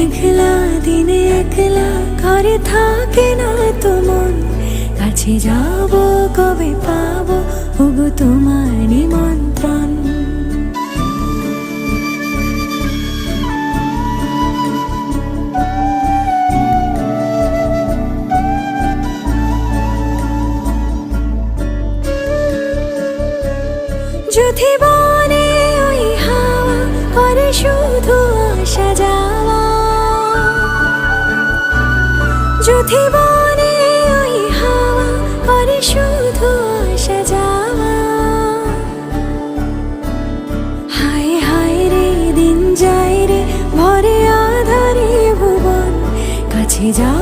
মেঘলা দিনে একলা ঘরে থাকে না তো মন, কাছে যাব কবে পাবো ওগো তোমার নিমন্ত্রণ। যদি বনে ওই হাওয়া করে শুধু আসা যাওয়া, যদি বনে ওই হাওয়া করে শুধু আসা যাওয়া, হায় হায় রে দিন যায় রে ভরে আধারে ভুবন, কাছে যা